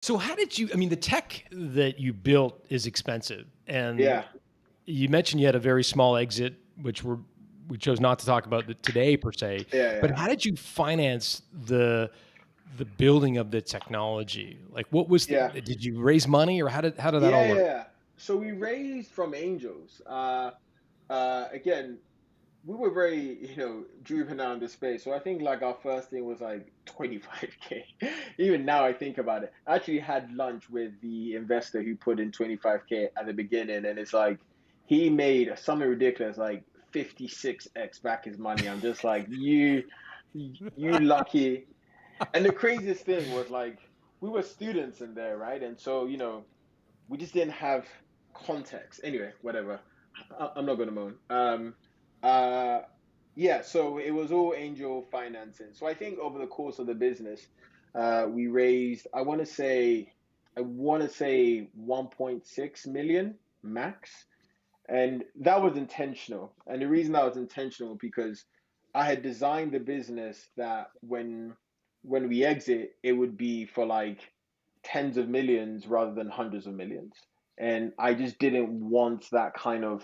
So how did you, I mean, the tech that you built is expensive. And Yeah, you mentioned you had a very small exit, which we chose not to talk about today per se, yeah, but yeah, how did you finance the building of the technology? Like what was yeah, did you raise money or how did that all yeah, yeah, work? yeah. So we raised from angels. Again, we were very, juvenile in the space. So I think like our first thing was like 25K. Even now I think about it. I actually had lunch with the investor who put in 25K at the beginning, and it's like he made something ridiculous, like 56x back his money. I'm just like, you lucky. And the craziest thing was like we were students in there, right? And so, we just didn't have context. Anyway, whatever. I'm not gonna moan. Uh, yeah. So it was all angel financing. So I think over the course of the business, we raised. I want to say 1.6 million max, and that was intentional. And the reason that was intentional because I had designed the business that when we exit, it would be for like tens of millions rather than hundreds of millions. And I just didn't want that kind of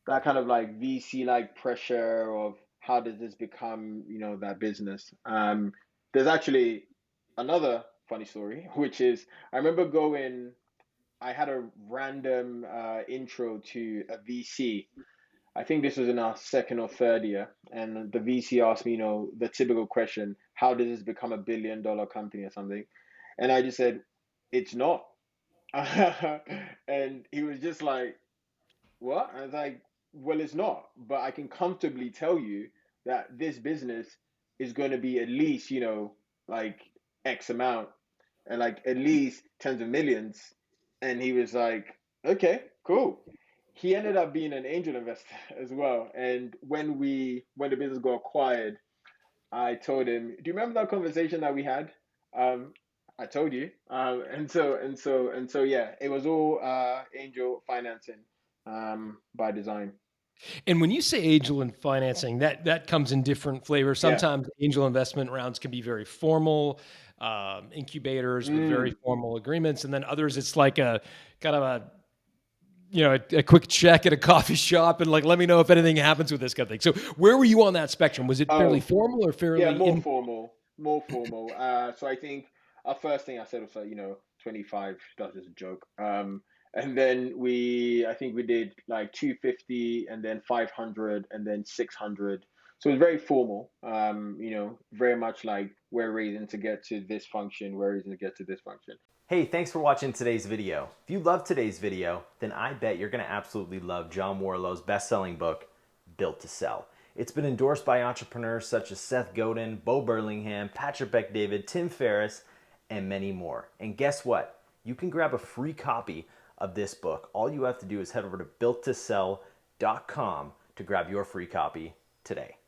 like VC like pressure of how does this become, that business. There's actually another funny story, which is I remember going. I had a random intro to a VC. I think this was in our second or third year, and the VC asked me, the typical question, "How does this become a $1 billion company or something?" And I just said, "It's not." And he was just like, "What?" And I was like, "Well, it's not, but I can comfortably tell you that this business is going to be at least, like X amount, and like at least tens of millions." And he was like, "Okay, cool." He ended up being an angel investor as well. And when the business got acquired, I told him, "Do you remember that conversation that we had?" Um, I told you. And so, yeah, it was all angel financing by design. And when you say angel and financing, that comes in different flavors. Yeah. Sometimes angel investment rounds can be very formal, incubators with very Mm. formal agreements, and then others it's like a kind of a quick check at a coffee shop and like let me know if anything happens with this kind of thing. So where were you on that spectrum? Was it fairly Oh, formal or yeah, fairly more in? formal, more formal. So I think our first thing I said was like, 25, that's just a joke. And then I think we did like 250 and then 500 and then 600. So it's very formal, very much like we're raising to get to this function, we're raising to get to this function. Hey, thanks for watching today's video. If you love today's video, then I bet you're going to absolutely love John Warrillow's best-selling book, Built to Sell. It's been endorsed by entrepreneurs such as Seth Godin, Bo Burlingham, Patrick Bet-David, Tim Ferriss, and many more. And guess what? You can grab a free copy of this book. All you have to do is head over to builttosell.com to grab your free copy today.